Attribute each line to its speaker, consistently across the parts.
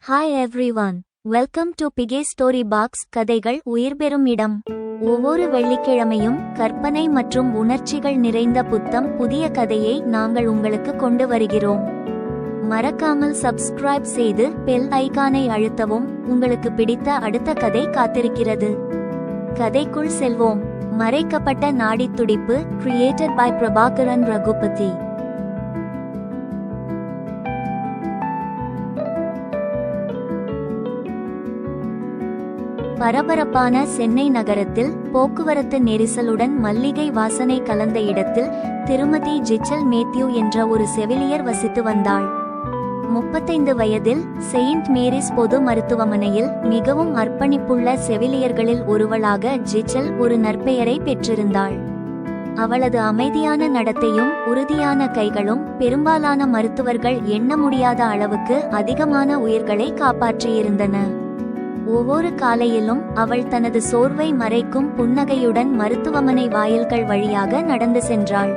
Speaker 1: Hi everyone, welcome to PK story box. கதைகள் உயிர்பெறும் இடம். ஒவ்வொரு வெள்ளிக்கிழமையும் கற்பனை மற்றும் உணர்ச்சிகள் நிறைந்த புத்தம் புதிய கதையை நாங்கள் உங்களுக்கு கொண்டு வருகிறோம். மறக்காமல் சப்ஸ்கிரைப் செய்து பெல் ஐகானை அழுத்தவும். உங்களுக்கு பிடித்த அடுத்த கதை காத்திருக்கிறது. கதைக்குள் செல்வோம். மறைக்கப்பட்ட நாடித்துடிப்பு, கிரியேட்டட் பை பிரபாகரன் ரகுபதி. பரபரப்பான சென்னை நகரத்தில் போக்குவரத்து நெரிசலுடன் மல்லிகை வாசனை கலந்த இடத்தில் திருமதி ஜிச்சல் மேத்யூ என்ற ஒரு செவிலியர் வசித்து வந்தாள். 35 வயதில் செயின்ட் மேரிஸ் பொது மருத்துவமனையில் மிகவும் அர்ப்பணிப்புள்ள செவிலியர்களில் ஒருவளாக ஜிச்சல் ஒரு நற்பெயரை பெற்றிருந்தாள். அவளது அமைதியான நடத்தையும் உறுதியான கைகளும் பெரும்பாலான மருத்துவர்கள் எண்ண முடியாத அளவுக்கு அதிகமான உயிர்களை காப்பாற்றியிருந்தன. ஒவ்வொரு காலையிலும் அவள் தனது சோர்வை மறைக்கும் புன்னகையுடன் மருத்துவமனை வாயில்கள் வழியாக நடந்து சென்றாள்.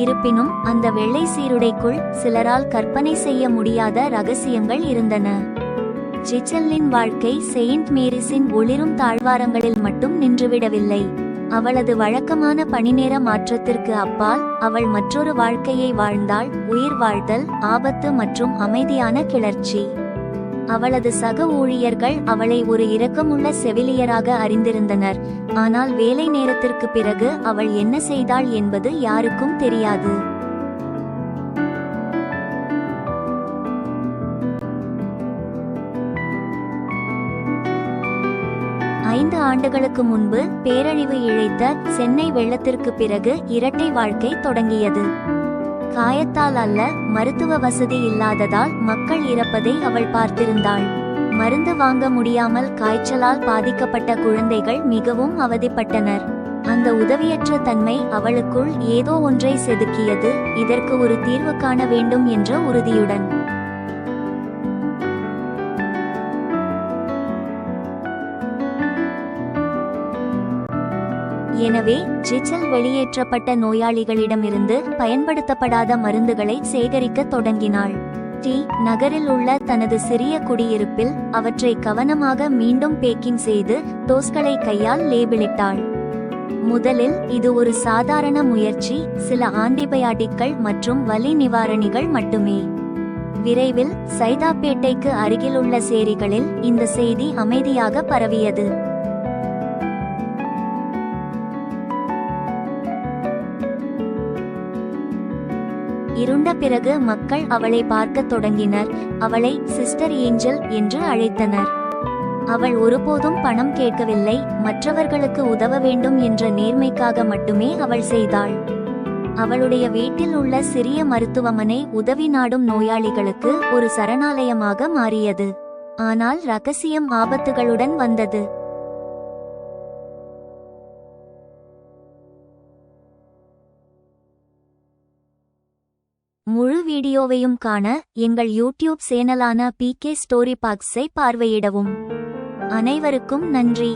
Speaker 1: இருப்பினும் அந்த வெள்ளை சீருடைக்குள் சிலரால் கற்பனை செய்ய முடியாத ரகசியங்கள் இருந்தன. ஜிச்சலின் வாழ்க்கை செயின்ட் மேரிஸின் ஒளிரும் தாழ்வாரங்களில் மட்டும் நின்றுவிடவில்லை. அவளது வழக்கமான பணிநேர மாற்றத்திற்கு அப்பால் அவள் மற்றொரு வாழ்க்கையை வாழ்ந்தாள். உயிர் வாழ்தல், ஆபத்து மற்றும் அமைதியான கிளர்ச்சி. அவளது சக ஊழியர்கள் அவளை ஒரு இரக்கமுள்ள செவிலியராக அறிந்திருந்தனர். ஆனால் வேலை நேரத்திற்கு பிறகு அவள் என்ன செய்தாள் என்பது யாருக்கும் தெரியாது. ஐந்து ஆண்டுகளுக்கு முன்பு பேரழிவு இழைத்த சென்னை வெள்ளத்திற்கு பிறகு இரட்டை வாழ்க்கை தொடங்கியது. காயத்தால் அல்ல, மருத்துவ வசதி இல்லாததால் மக்கள் இறப்பதை அவள் பார்த்திருந்தாள். மருந்து வாங்க முடியாமல் காய்ச்சலால் பாதிக்கப்பட்ட குழந்தைகள் மிகவும் அவதிப்பட்டனர். அந்த உதவியற்ற தன்மை அவளுக்குள் ஏதோ ஒன்றை செதுக்கியது, இதற்கு ஒரு தீர்வு காண வேண்டும் என்ற உறுதியுடன். எனவே ஜிச்சல் வெளியேற்றப்பட்ட நோயாளிகளிடமிருந்து பயன்படுத்தப்படாத மருந்துகளை சேகரிக்க தொடங்கினாள். நகரில் உள்ள தனது சிறிய குடியிருப்பில் அவற்றை கவனமாக மீண்டும் பேக்கிங் செய்து டோஸ்களை கையால் லேபிளிட்டாள். முதலில் இது ஒரு சாதாரண முயற்சி, சில ஆன்டிபயாட்டிக்கள் மற்றும் வலி நிவாரணிகள் மட்டுமே. விரைவில் சைதாப்பேட்டைக்கு அருகிலுள்ள சேரிகளில் இந்த செய்தி அமைதியாக பரவியது. இருண்ட பிறகு மக்கள் அவளை பார்க்க தொடங்கினர். அவளை சிஸ்டர் ஏஞ்சல் என்று அழைத்தனர். அவள் ஒருபோதும் பணம் கேட்கவில்லை, மற்றவர்களுக்கு உதவ வேண்டும் என்ற நேர்மைக்காக மட்டுமே அவள் செய்தாள். அவளுடைய வீட்டில் உள்ள சிறிய மருத்துவமனை உதவி நாடும் நோயாளிகளுக்கு ஒரு சரணாலயமாக மாறியது. ஆனால் ரகசியம் ஆபத்துகளுடன் வந்தது. முழு வீடியோவையும் காண எங்கள் யூடியூப் சேனலான பிகே ஸ்டோரி பாக்ஸை பார்வையிடவும். அனைவருக்கும் நன்றி.